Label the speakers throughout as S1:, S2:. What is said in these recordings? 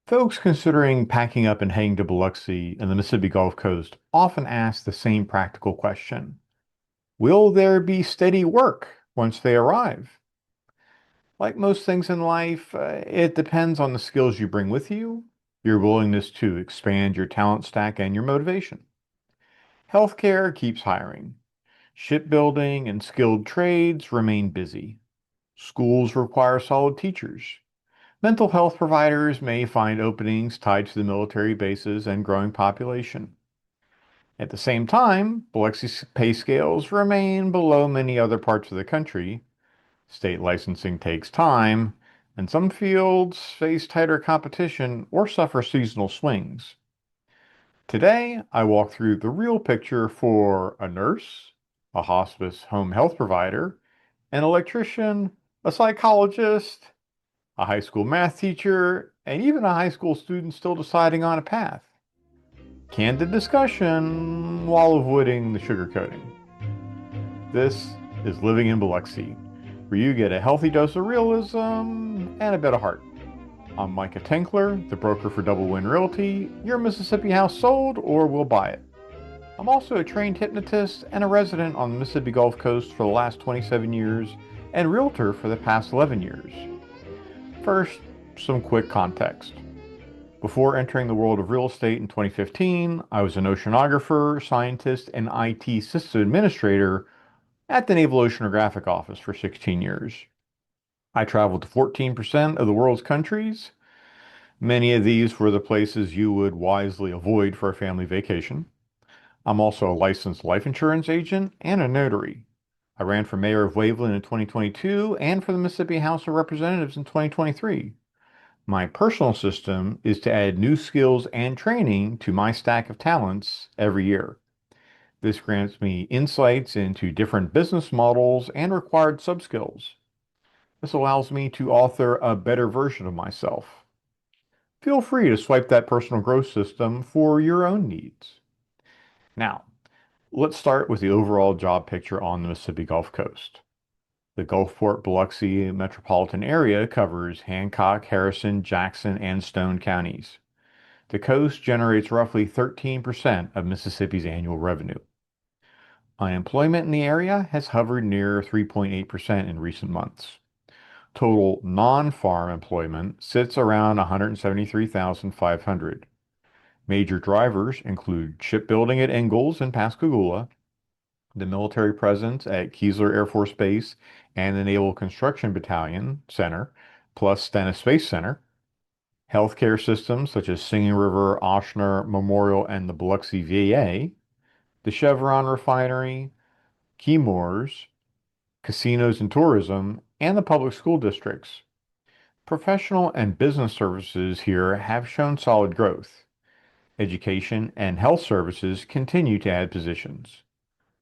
S1: Folks considering packing up and heading to Biloxi and the Mississippi Gulf Coast often ask the same practical question. Will there be steady work once they arrive? Like most things in life, it depends on the skills you bring with you, your willingness to expand your talent stack, and your motivation. Healthcare keeps hiring. Shipbuilding and skilled trades remain busy. Schools require solid teachers. Mental health providers may find openings tied to the military bases and growing population. At the same time, Biloxi's pay scales remain below many other parts of the country. State licensing takes time, and some fields face tighter competition or suffer seasonal swings. Today, I walk through the real picture for a nurse, a hospice home health provider, an electrician, a psychologist, a high school math teacher, and even a high school student still deciding on a path. Candid discussion while avoiding the sugarcoating. This is Living in Biloxi, where you get a healthy dose of realism and a bit of heart. I'm Micah Tinkler, the broker for Double Win Realty. Your Mississippi house sold or we'll buy it. I'm also a trained hypnotist and a resident on the Mississippi Gulf Coast for the last 27 years and realtor for the past 11 years. First, some quick context. Before entering the world of real estate in 2015, I was an oceanographer, scientist, and IT system administrator at the Naval Oceanographic Office for 16 years. I traveled to 14% of the world's countries. Many of these were the places you would wisely avoid for a family vacation. I'm also a licensed life insurance agent and a notary. I ran for mayor of Waveland in 2022 and for the Mississippi House of Representatives in 2023. My personal system is to add new skills and training to my stack of talents every year. This grants me insights into different business models and required subskills. This allows me to author a better version of myself. Feel free to swipe that personal growth system for your own needs. Now, let's start with the overall job picture on the Mississippi Gulf Coast. The Gulfport-Biloxi metropolitan area covers Hancock, Harrison, Jackson, and Stone counties. The coast generates roughly 13% of Mississippi's annual revenue. Unemployment in the area has hovered near 3.8% in recent months. Total non-farm employment sits around 173,500. Major drivers include shipbuilding at Ingalls and Pascagoula, the military presence at Keesler Air Force Base and the Naval Construction Battalion Center, plus Stennis Space Center, healthcare systems such as Singing River, Ochsner Memorial, and the Biloxi VA, the Chevron refinery, Chemours, casinos and tourism, and the public school districts. Professional and business services here have shown solid growth. Education and health services continue to add positions.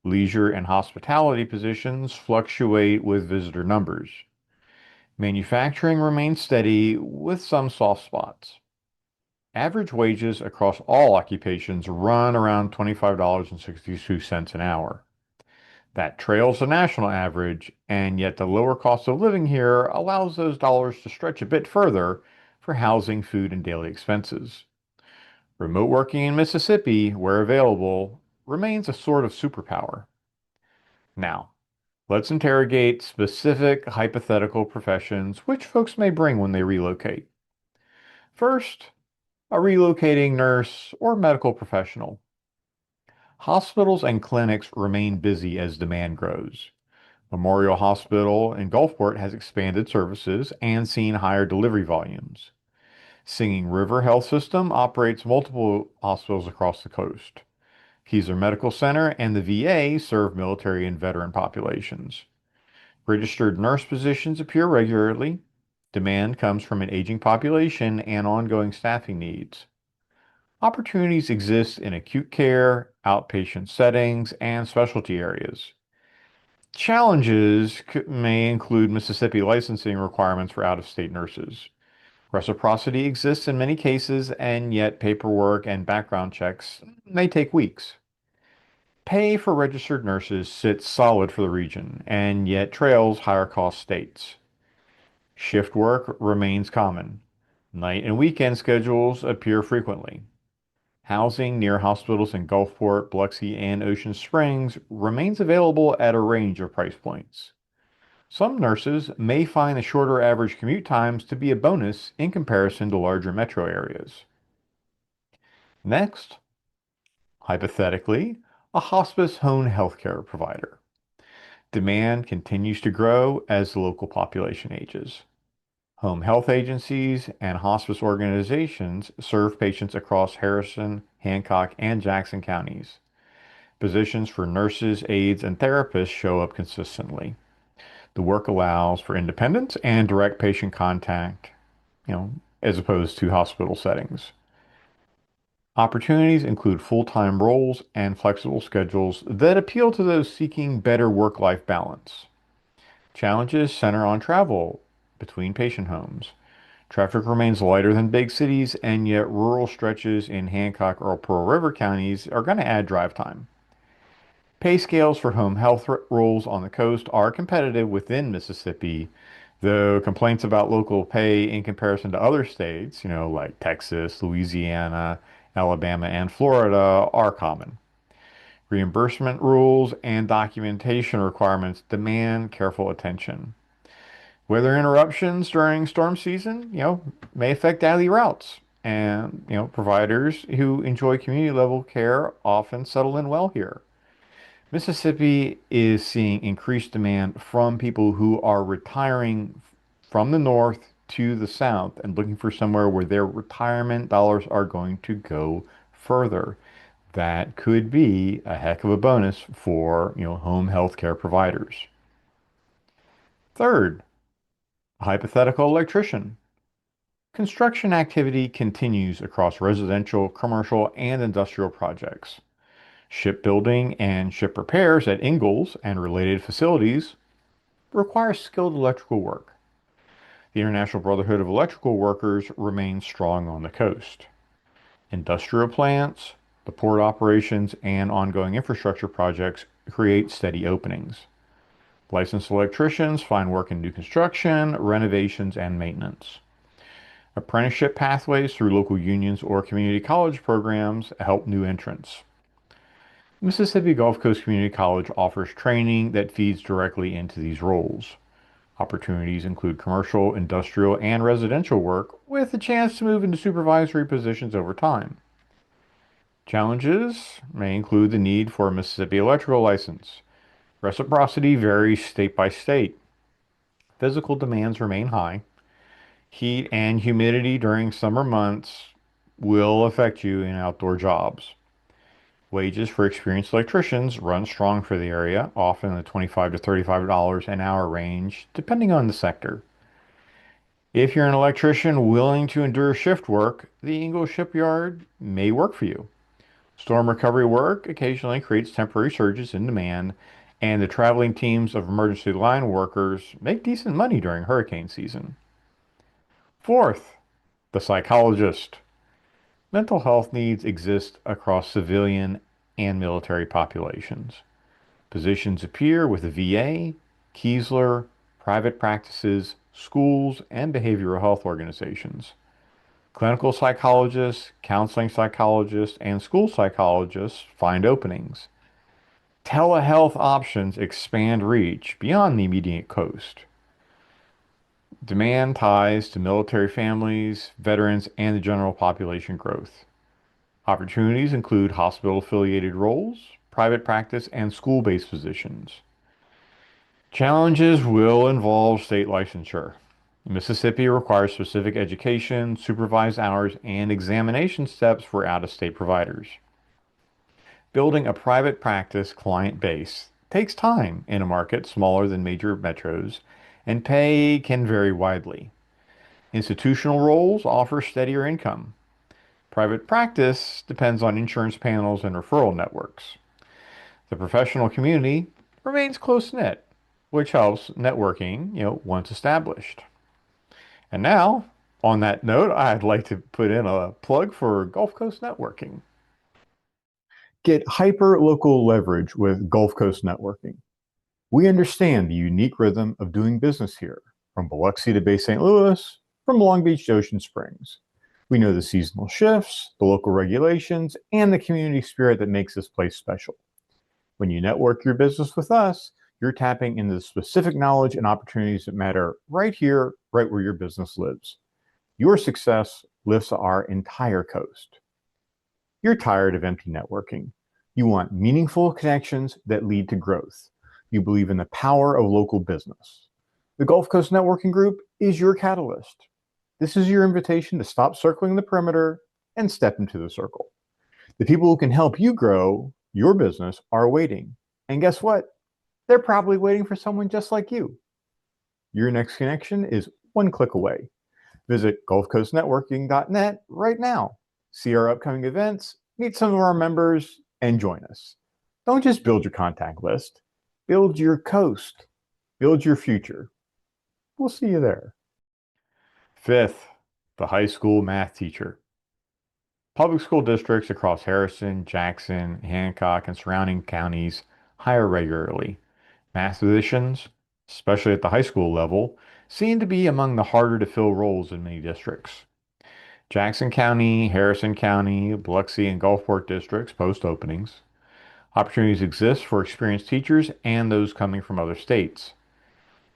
S1: Leisure and hospitality positions fluctuate with visitor numbers. Manufacturing remains steady with some soft spots. Average wages across all occupations run around $25.62 an hour. That trails the national average, and yet the lower cost of living here allows those dollars to stretch a bit further for housing, food, and daily expenses. Remote working in Mississippi, where available, remains a sort of superpower. Now, let's interrogate specific hypothetical professions which folks may bring when they relocate. First, a relocating nurse or medical professional. Hospitals and clinics remain busy as demand grows. Memorial Hospital in Gulfport has expanded services and seen higher delivery volumes. Singing River Health System operates multiple hospitals across the coast. Keesler Medical Center and the VA serve military and veteran populations. Registered nurse positions appear regularly. Demand comes from an aging population and ongoing staffing needs. Opportunities exist in acute care, outpatient settings, and specialty areas. Challenges may include Mississippi licensing requirements for out-of-state nurses. Reciprocity exists in many cases, and yet paperwork and background checks may take weeks. Pay for registered nurses sits solid for the region, and yet trails higher cost states. Shift work remains common. Night and weekend schedules appear frequently. Housing near hospitals in Gulfport, Biloxi, and Ocean Springs remains available at a range of price points. Some nurses may find the shorter average commute times to be a bonus in comparison to larger metro areas. Next, hypothetically, a hospice home healthcare provider. Demand continues to grow as the local population ages. Home health agencies and hospice organizations serve patients across Harrison, Hancock, and Jackson counties. Positions for nurses, aides, and therapists show up consistently. The work allows for independence and direct patient contact, you know, as opposed to hospital settings. Opportunities include full-time roles and flexible schedules that appeal to those seeking better work-life balance. Challenges center on travel between patient homes. Traffic remains lighter than big cities, and yet rural stretches in Hancock or Pearl River counties are going to add drive time. Pay scales for home health roles on the coast are competitive within Mississippi, though complaints about local pay in comparison to other states, like Texas, Louisiana, Alabama, and Florida, are common. Reimbursement rules and documentation requirements demand careful attention. Weather interruptions during storm season, may affect daily routes. And, providers who enjoy community level care often settle in well here. Mississippi is seeing increased demand from people who are retiring from the north to the south and looking for somewhere where their retirement dollars are going to go further. That could be a heck of a bonus for, home health care providers. Third, a hypothetical electrician. Construction activity continues across residential, commercial, and industrial projects. Shipbuilding and ship repairs at Ingalls and related facilities require skilled electrical work. The International Brotherhood of Electrical Workers remains strong on the coast. Industrial plants, the port operations, and ongoing infrastructure projects create steady openings. Licensed electricians find work in new construction, renovations, and maintenance. Apprenticeship pathways through local unions or community college programs help new entrants. Mississippi Gulf Coast Community College offers training that feeds directly into these roles. Opportunities include commercial, industrial, and residential work with a chance to move into supervisory positions over time. Challenges may include the need for a Mississippi electrical license. Reciprocity varies state by state. Physical demands remain high. Heat and humidity during summer months will affect you in outdoor jobs. Wages for experienced electricians run strong for the area, often in the $25 to $35 an hour range, depending on the sector. If you're an electrician willing to endure shift work, the Ingalls shipyard may work for you. Storm recovery work occasionally creates temporary surges in demand, and the traveling teams of emergency line workers make decent money during hurricane season. Fourth, the psychologist. Mental health needs exist across civilian and military populations. Positions appear with the VA, Keesler, private practices, schools, and behavioral health organizations. Clinical psychologists, counseling psychologists, and school psychologists find openings. Telehealth options expand reach beyond the immediate coast. Demand ties to military families, veterans, and the general population growth. Opportunities include hospital-affiliated roles, private practice, and school-based positions. Challenges will involve state licensure. Mississippi requires specific education, supervised hours, and examination steps for out-of-state providers. Building a private practice client base takes time in a market smaller than major metros, and pay can vary widely. Institutional roles offer steadier income. Private practice depends on insurance panels and referral networks. The professional community remains close-knit, which helps networking, once established. And now, on that note, I'd like to put in a plug for Gulf Coast networking. Get hyper-local leverage with Gulf Coast networking. We understand the unique rhythm of doing business here, from Biloxi to Bay St. Louis, from Long Beach to Ocean Springs. We know the seasonal shifts, the local regulations, and the community spirit that makes this place special. When you network your business with us, you're tapping into the specific knowledge and opportunities that matter right here, right where your business lives. Your success lifts our entire coast. You're tired of empty networking. You want meaningful connections that lead to growth. You believe in the power of local business. The Gulf Coast Networking Group is your catalyst. This is your invitation to stop circling the perimeter and step into the circle. The people who can help you grow your business are waiting. And guess what? They're probably waiting for someone just like you. Your next connection is one click away. Visit gulfcoastnetworking.net right now. See our upcoming events, meet some of our members, and join us. Don't just build your contact list. Build your coast. Build your future. We'll see you there. Fifth, the high school math teacher. Public school districts across Harrison, Jackson, Hancock, and surrounding counties hire regularly. Math positions, especially at the high school level, seem to be among the harder to fill roles in many districts. Jackson County, Harrison County, Biloxi, and Gulfport districts post openings. Opportunities exist for experienced teachers and those coming from other states.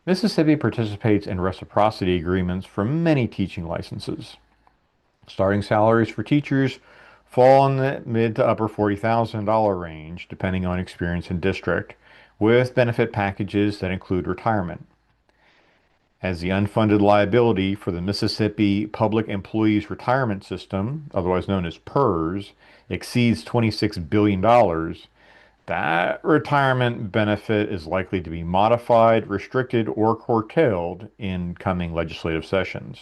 S1: Mississippi participates in reciprocity agreements for many teaching licenses. Starting salaries for teachers fall in the mid to upper $40,000 range, depending on experience and district, with benefit packages that include retirement. As the unfunded liability for the Mississippi Public Employees Retirement System, otherwise known as PERS, exceeds $26 billion, that retirement benefit is likely to be modified, restricted, or curtailed in coming legislative sessions.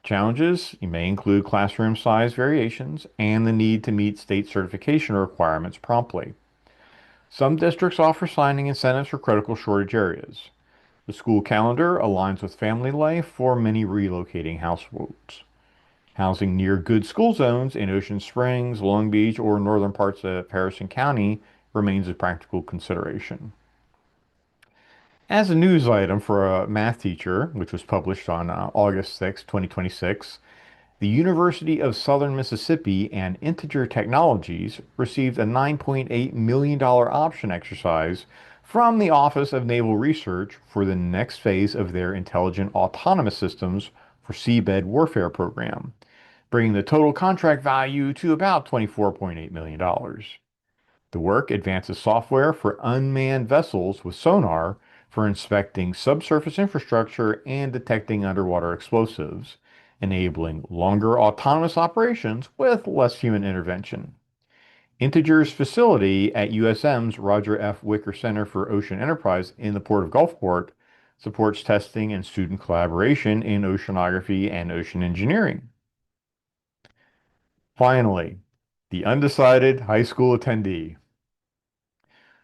S1: Challenges may include classroom size variations and the need to meet state certification requirements promptly. Some districts offer signing incentives for critical shortage areas. The school calendar aligns with family life for many relocating households. Housing near good school zones in Ocean Springs, Long Beach, or northern parts of Harrison County remains a practical consideration. As a news item for a math teacher, which was published on August 6, 2026, the University of Southern Mississippi and Integer Technologies received a $9.8 million option exercise from the Office of Naval Research for the next phase of their Intelligent Autonomous Systems for Seabed Warfare program, bringing the total contract value to about $24.8 million. The work advances software for unmanned vessels with sonar for inspecting subsurface infrastructure and detecting underwater explosives, enabling longer autonomous operations with less human intervention. Integer's facility at USM's Roger F. Wicker Center for Ocean Enterprise in the Port of Gulfport supports testing and student collaboration in oceanography and ocean engineering. Finally, the undecided high school attendee.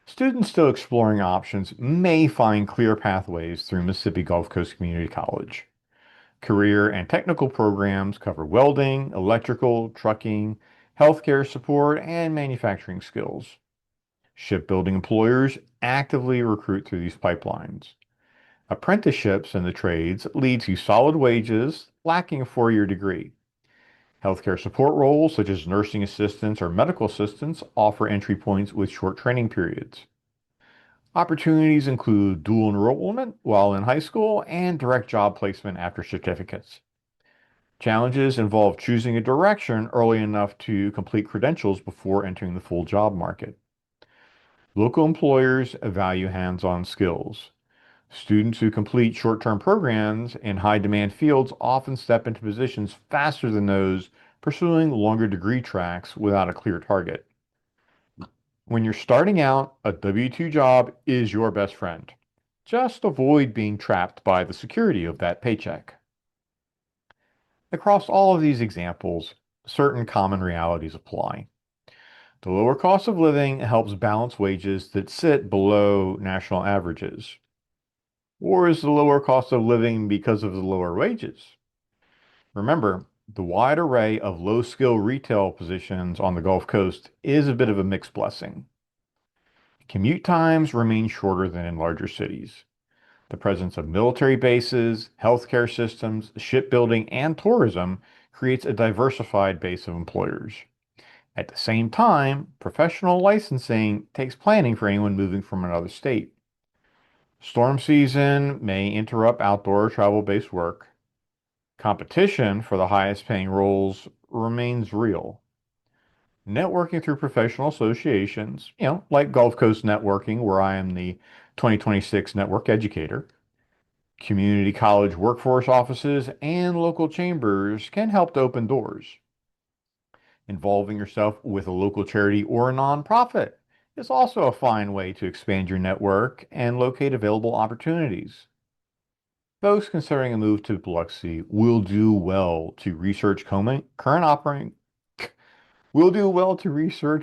S1: Students still exploring options may find clear pathways through Mississippi Gulf Coast Community College. Career and technical programs cover welding, electrical, trucking, healthcare support, and manufacturing skills. Shipbuilding employers actively recruit through these pipelines. Apprenticeships in the trades lead to solid wages, lacking a four-year degree. Healthcare support roles, such as nursing assistants or medical assistants, offer entry points with short training periods. Opportunities include dual enrollment while in high school and direct job placement after certificates. Challenges involve choosing a direction early enough to complete credentials before entering the full job market. Local employers value hands-on skills. Students who complete short-term programs in high-demand fields often step into positions faster than those pursuing longer degree tracks without a clear target. When you're starting out, a W-2 job is your best friend. Just avoid being trapped by the security of that paycheck. Across all of these examples, certain common realities apply. The lower cost of living helps balance wages that sit below national averages. Or is the lower cost of living because of the lower wages? Remember, the wide array of low-skill retail positions on the Gulf Coast is a bit of a mixed blessing. Commute times remain shorter than in larger cities. The presence of military bases, healthcare systems, shipbuilding, and tourism creates a diversified base of employers. At the same time, professional licensing takes planning for anyone moving from another state. Storm season may interrupt outdoor travel-based work. Competition for the highest paying roles remains real. Networking through professional associations, like Gulf Coast Networking, where I am the 2026 network educator, community college workforce offices, and local chambers can help to open doors. Involving yourself with a local charity or a nonprofit is also a fine way to expand your network and locate available opportunities. Folks considering a move to Biloxi will do well to research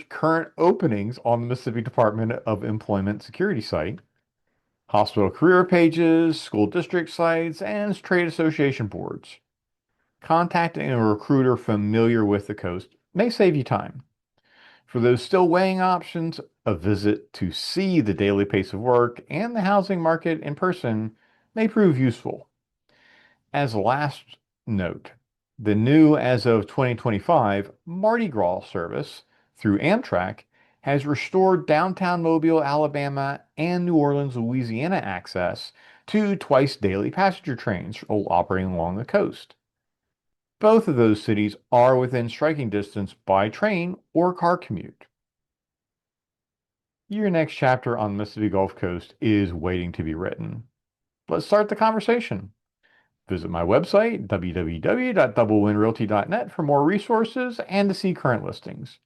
S1: current openings on the Mississippi Department of Employment Security site, hospital career pages, school district sites, and trade association boards. Contacting a recruiter familiar with the coast may save you time. For those still weighing options, a visit to see the daily pace of work and the housing market in person may prove useful. As a last note, the new, as of 2025, Mardi Gras service through Amtrak has restored downtown Mobile, Alabama, and New Orleans, Louisiana access to twice daily passenger trains operating along the coast. Both of those cities are within striking distance by train or car commute. Your next chapter on the Mississippi Gulf Coast is waiting to be written. Let's start the conversation. Visit my website, www.doublewinrealty.net, for more resources and to see current listings.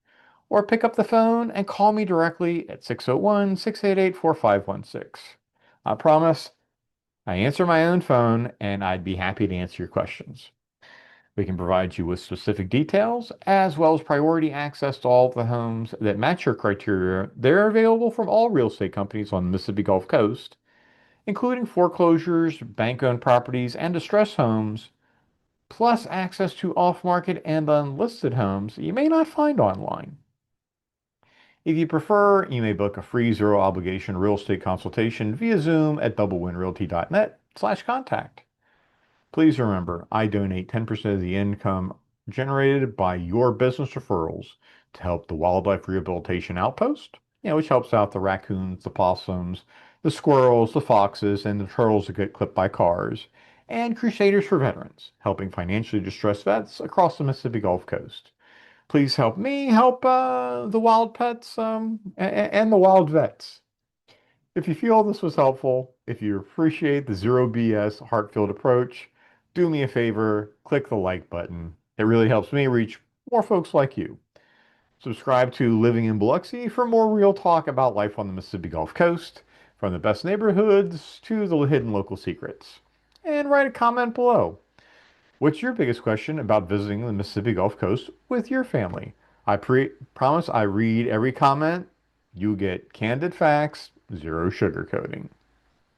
S1: Or pick up the phone and call me directly at 601-688-4516. I promise I answer my own phone and I'd be happy to answer your questions. We can provide you with specific details as well as priority access to all of the homes that match your criteria. They're available from all real estate companies on the Mississippi Gulf Coast, including foreclosures, bank-owned properties, and distressed homes, plus access to off-market and unlisted homes that you may not find online. If you prefer, you may book a free zero-obligation real estate consultation via Zoom at doublewinrealty.net/contact. Please remember, I donate 10% of the income generated by your business referrals to help the Wildlife Rehabilitation Outpost, which helps out the raccoons, the possums, the squirrels, the foxes, and the turtles that get clipped by cars, and Crusaders for Veterans, helping financially distressed vets across the Mississippi Gulf Coast. Please help me help the wild pets and the wild vets. If you feel this was helpful, if you appreciate the zero BS heart-filled approach, do me a favor, click the like button. It really helps me reach more folks like you. Subscribe to Living in Biloxi for more real talk about life on the Mississippi Gulf Coast, from the best neighborhoods to the hidden local secrets. And write a comment below. What's your biggest question about visiting the Mississippi Gulf Coast with your family? I promise I read every comment. You get candid facts, zero sugarcoating.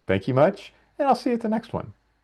S1: Thank you much, and I'll see you at the next one.